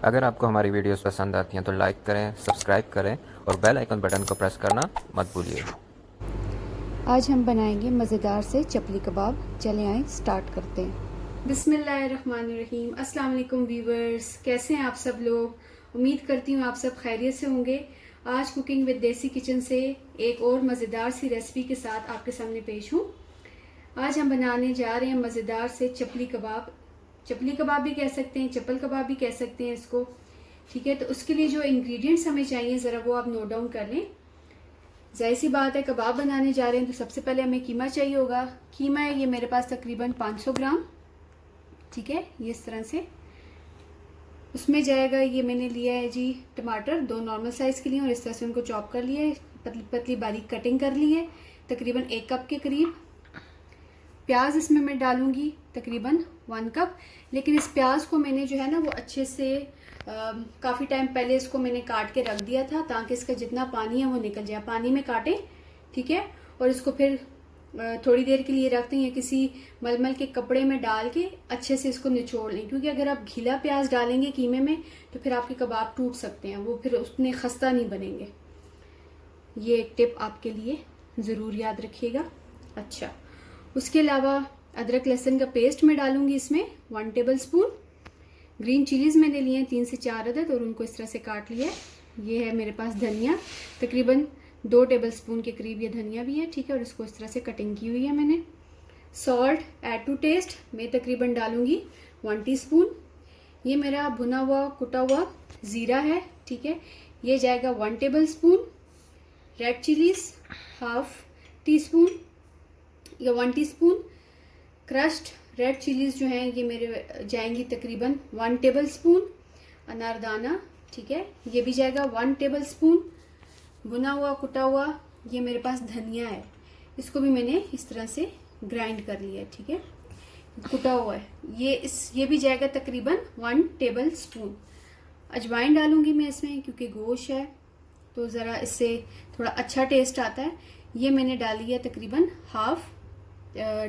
अगर आपको हमारी वीडियोस पसंद आती हैं तो लाइक करें, सब्सक्राइब करें और बेल आइकन बटन को प्रेस करना मत भूलिए। आज हम बनाएंगे मज़ेदार से चपली कबाब। चलें आए स्टार्ट करते हैं। बिस्मिल्लाहिर्रहमानिर्रहीम। अस्सलाम वालेकुम व्यूवर्स, कैसे हैं आप सब लोग? उम्मीद करती हूँ आप सब खैरियत से होंगे। आज कुकिंग विद देसी किचन से एक और मज़ेदार सी रेसिपी के साथ आपके सामने पेश हूँ। आज हम बनाने जा रहे हैं मज़ेदार से चपली कबाब। चपली कबाब भी कह सकते हैं, चप्पल कबाब भी कह सकते हैं इसको। ठीक है, तो उसके लिए जो इंग्रेडिएंट्स हमें चाहिए ज़रा वो आप नोट डाउन कर लें। जाहिर सी बात है, कबाब बनाने जा रहे हैं तो सबसे पहले हमें कीमा चाहिए होगा। कीमा है ये मेरे पास तकरीबन 500 ग्राम। ठीक है, ये इस तरह से। उसमें जाएगा, ये मैंने लिया है जी टमाटर, 2 नॉर्मल साइज़ के लिए, और इस तरह से उनको चॉप कर लिया है, पतली पतली बारीक कटिंग कर ली है, तकरीबन 1 कप के करीब। प्याज इसमें मैं डालूंगी तकरीबन 1 कप। लेकिन इस प्याज को मैंने जो है ना वो अच्छे से काफ़ी टाइम पहले इसको मैंने काट के रख दिया था ताकि इसका जितना पानी है वो निकल जाए। पानी में काटें, ठीक है। और इसको फिर थोड़ी देर के लिए रखते हैं, किसी मलमल के कपड़े में डाल के अच्छे से इसको निचोड़ लें, क्योंकि अगर आप गीला प्याज डालेंगे कीमे में तो फिर आपके कबाब टूट सकते हैं, वो फिर उतने खस्ता नहीं बनेंगे। ये एक टिप आपके लिए ज़रूर याद रखिएगा। अच्छा, उसके अलावा अदरक लहसुन का पेस्ट मैं डालूंगी इसमें 1 टेबल स्पून। ग्रीन चिलीज़ मैंने लिए हैं 3 से 4 अदद और उनको इस तरह से काट लिया है। ये है मेरे पास धनिया, तकरीबन 2 टेबल स्पून के करीब ये धनिया भी है, ठीक है। और इसको इस तरह से कटिंग की हुई है मैंने। सॉल्ट ऐड टू टेस्ट मैं तकरीबन डालूंगी 1 टीस्पून। ये मेरा भुना हुआ कुटा हुआ ज़ीरा है, ठीक है। ये जाएगा 1 table spoon. Red chillies half tea spoon या 1 टीस्पून। क्रश्ड रेड चिलीज़ जो हैं ये मेरे जाएंगी तकरीबन 1 टेबल स्पून। अनारदाना, ठीक है, ये भी जाएगा 1 टेबल स्पून। भुना हुआ कुटा हुआ ये मेरे पास धनिया है, इसको भी मैंने इस तरह से ग्राइंड कर लिया है, ठीक है, कुटा हुआ है। ये भी जाएगा तकरीबन 1 टेबल स्पून। अजवाइन डालूंगी मैं इसमें क्योंकि गोश्त है तो ज़रा इससे थोड़ा अच्छा टेस्ट आता है। ये मैंने डाली है तकरीबन हाफ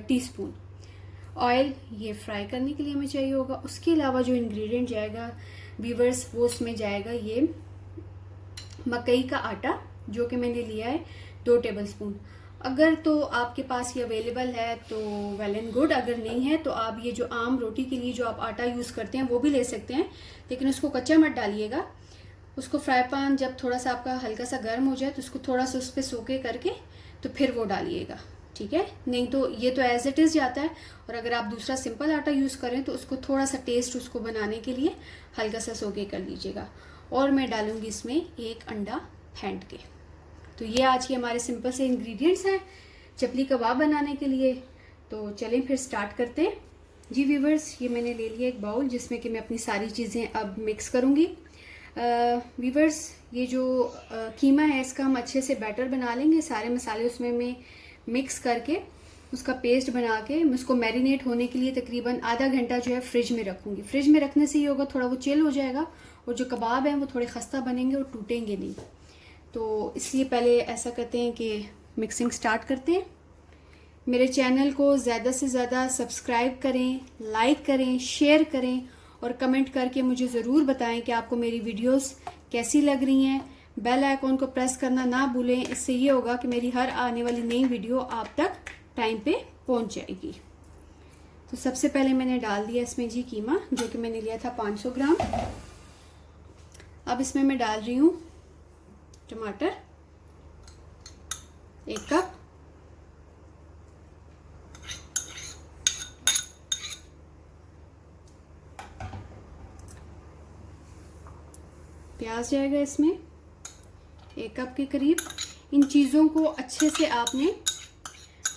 टी स्पून। ऑयल ये फ्राई करने के लिए हमें चाहिए होगा। उसके अलावा जो इंग्रेडिएंट जाएगा वीवर्स वो उसमें जाएगा ये मकई का आटा, जो कि मैंने लिया है 2 टेबल स्पून। अगर तो आपके पास ये अवेलेबल है तो वेल एंड गुड, अगर नहीं है तो आप ये जो आम रोटी के लिए जो आप आटा यूज़ करते हैं वो भी ले सकते हैं, लेकिन उसको कच्चा मत डालिएगा। उसको फ्राई पैन जब थोड़ा सा आपका हल्का सा गर्म हो जाए तो उसको थोड़ा सा उस पर सोके करके तो फिर वो डालिएगा, ठीक है। नहीं तो ये तो एज इट इज़ जाता है, और अगर आप दूसरा सिंपल आटा यूज़ करें तो उसको थोड़ा सा टेस्ट उसको बनाने के लिए हल्का सा सोके कर लीजिएगा। और मैं डालूंगी इसमें 1 अंडा फेंट के। तो ये आज के हमारे सिंपल से इंग्रेडिएंट्स हैं चपली कबाब बनाने के लिए। तो चलें फिर स्टार्ट करते हैं जी व्यूवर्स। ये मैंने ले लिया एक बाउल जिसमें कि मैं अपनी सारी चीज़ें अब मिक्स करूँगी। व्यूवर्स, ये जो कीमा है इसका हम अच्छे से बैटर बना लेंगे। सारे मसाले उसमें मैं मिक्स करके उसका पेस्ट बना के मैं उसको मैरिनेट होने के लिए तकरीबन आधा घंटा जो है फ्रिज में रखूँगी। फ्रिज में रखने से ही होगा, थोड़ा वो चिल हो जाएगा और जो कबाब हैं वो थोड़े खस्ता बनेंगे और टूटेंगे नहीं। तो इसलिए पहले ऐसा करते हैं कि मिक्सिंग स्टार्ट करते हैं। मेरे चैनल को ज़्यादा से ज़्यादा सब्सक्राइब करें, लाइक करें, शेयर करें और कमेंट करके मुझे ज़रूर बताएं कि आपको मेरी वीडियोस कैसी लग रही हैं। बेल आइकॉन को प्रेस करना ना भूलें, इससे ये होगा कि मेरी हर आने वाली नई वीडियो आप तक टाइम पे पहुंच जाएगी। तो सबसे पहले मैंने डाल दिया इसमें जी कीमा, जो कि मैंने लिया था 500 ग्राम। अब इसमें मैं डाल रही हूँ टमाटर 1 कप, प्याज जाएगा इसमें 1 कप के करीब। इन चीज़ों को अच्छे से आपने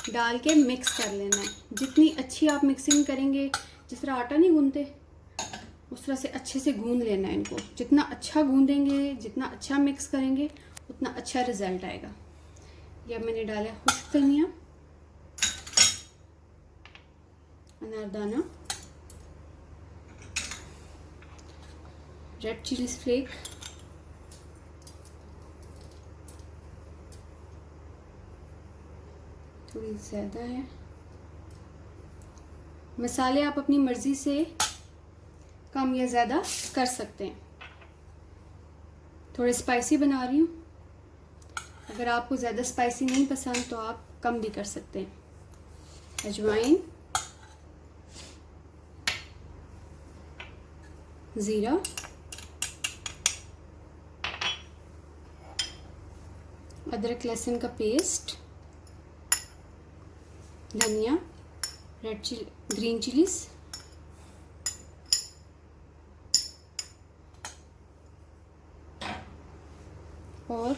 डाल के मिक्स कर लेना है। जितनी अच्छी आप मिक्सिंग करेंगे, जिस तरह आटा नहीं गूंदते उस तरह से अच्छे से गूंद लेना है इनको। जितना अच्छा गूंदेंगे, जितना अच्छा मिक्स करेंगे उतना अच्छा रिजल्ट आएगा। यह मैंने डाला खुश्क धनिया, अनारदाना, रेड चिली फ्लेक, थोड़ी ज़्यादा है। मसाले आप अपनी मर्ज़ी से कम या ज़्यादा कर सकते हैं। थोड़े स्पाइसी बना रही हूँ, अगर आपको ज़्यादा स्पाइसी नहीं पसंद तो आप कम भी कर सकते हैं। अजवाइन, ज़ीरा, अदरक लहसुन का पेस्ट, धनिया, रेड चिली, ग्रीन चिलीज, और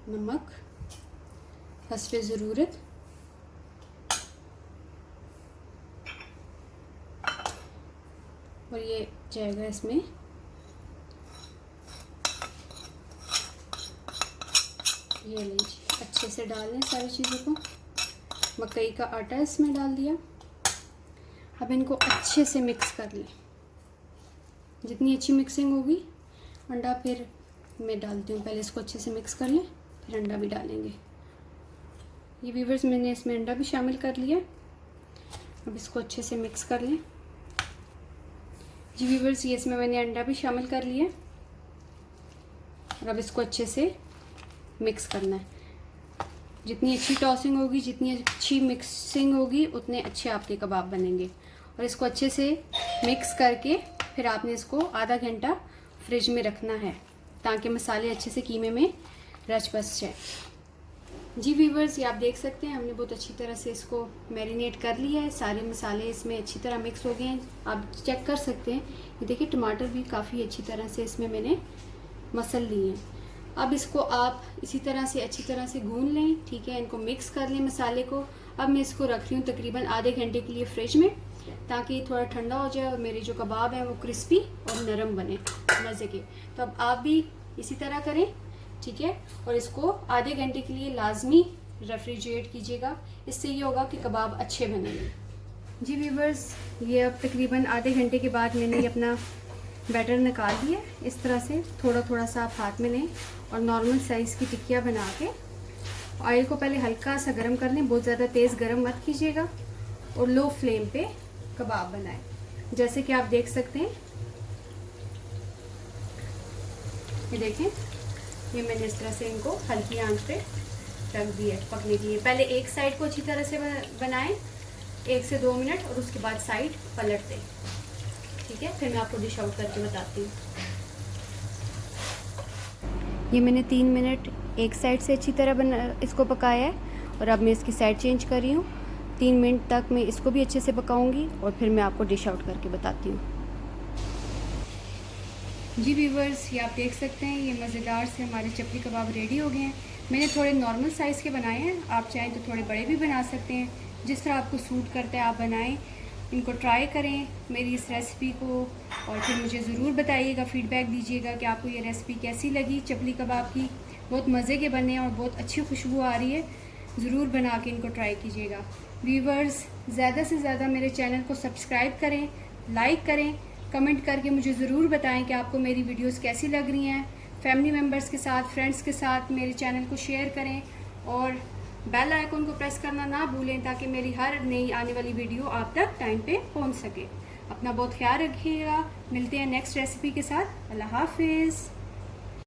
नमक हस्बे ज़रूरत। और ये जाएगा इसमें ये लीजिए, अच्छे से डाल लें सारी चीज़ों को। मकई का आटा इसमें डाल दिया। अब इनको अच्छे से मिक्स कर लें। जितनी अच्छी मिक्सिंग होगी, अंडा फिर मैं डालती हूँ। पहले इसको अच्छे से मिक्स कर लें, फिर अंडा भी डालेंगे। ये व्यूअर्स, मैंने इसमें अंडा भी शामिल कर लिया। अब इसको अच्छे से मिक्स कर लें। जी व्यूअर्स, ये इसमें मैंने अंडा भी शामिल कर लिया और अब इसको अच्छे से मिक्स करना है। जितनी अच्छी टॉसिंग होगी, जितनी अच्छी मिक्सिंग होगी, उतने अच्छे आपके कबाब बनेंगे। और इसको अच्छे से मिक्स करके फिर आपने इसको आधा घंटा फ्रिज में रखना है ताकि मसाले अच्छे से कीमे में रच बस जाए। जी व्यूअर्स, ये आप देख सकते हैं हमने बहुत अच्छी तरह से इसको मैरिनेट कर लिया है। सारे मसाले इसमें अच्छी तरह मिक्स हो गए हैं। आप चेक कर सकते हैं, ये देखिए टमाटर भी काफ़ी अच्छी तरह से इसमें मैंने मसल लिए हैं। अब इसको आप इसी तरह से अच्छी तरह से गूंद लें, ठीक है। इनको मिक्स कर लें मसाले को। अब मैं इसको रख रही हूँ तकरीबन आधे घंटे के लिए फ्रिज में, ताकि ये थोड़ा ठंडा हो जाए और मेरे जो कबाब हैं वो क्रिस्पी और नरम बने मज़े के। तो अब आप भी इसी तरह करें, ठीक है। और इसको आधे घंटे के लिए लाजमी रेफ्रिजरेट कीजिएगा। इससे ये होगा कि कबाब अच्छे बनेंगे। जी व्यूअर्स, ये अब तकरीबन आधे घंटे के बाद मैंने ये अपना बैटर निकाल दिया। इस तरह से थोड़ा थोड़ा सा आप हाथ में लें और नॉर्मल साइज़ की टिक्कियाँ बना के ऑयल को पहले हल्का सा गर्म कर लें। बहुत ज़्यादा तेज़ गर्म मत कीजिएगा और लो फ्लेम पे कबाब बनाएं। जैसे कि आप देख सकते हैं, ये देखें, ये मैंने इस तरह से इनको हल्की आंच पे रख दिया पकने के लिए। पहले एक साइड को अच्छी तरह से बनाएं 1 से 2 मिनट और उसके बाद साइड पलट दें, ठीक है। फिर मैं आपको डिश आउट करके बताती हूँ। ये मैंने 3 मिनट एक साइड से अच्छी तरह इसको पकाया है और अब मैं इसकी साइड चेंज कर रही हूँ। 3 मिनट तक मैं इसको भी अच्छे से पकाऊंगी और फिर मैं आपको डिश आउट करके बताती हूँ। जी व्यूवर्स, ये आप देख सकते हैं, ये मज़ेदार से हमारे चपली कबाब रेडी हो गए हैं। मैंने थोड़े नॉर्मल साइज़ के बनाए हैं, आप चाहें तो थोड़े बड़े भी बना सकते हैं। जिस तरह आपको सूट करता है आप बनाएं। इनको ट्राई करें मेरी इस रेसिपी को और फिर मुझे ज़रूर बताइएगा, फ़ीडबैक दीजिएगा कि आपको ये रेसिपी कैसी लगी। चपली कबाब की बहुत मज़े के बने हैं और बहुत अच्छी खुशबू आ रही है। ज़रूर बना के इनको ट्राई कीजिएगा। व्यूवर्स, ज़्यादा से ज़्यादा मेरे चैनल को सब्सक्राइब करें, लाइक करें, कमेंट करके मुझे ज़रूर बताएं कि आपको मेरी वीडियोस कैसी लग रही हैं। फैमिली मेम्बर्स के साथ, फ्रेंड्स के साथ मेरे चैनल को शेयर करें और बेल आइकन को प्रेस करना ना भूलें ताकि मेरी हर नई आने वाली वीडियो आप तक टाइम पे पहुंच सके। अपना बहुत ख्याल रखिएगा। मिलते हैं नेक्स्ट रेसिपी के साथ। अल्लाह हाफिज़।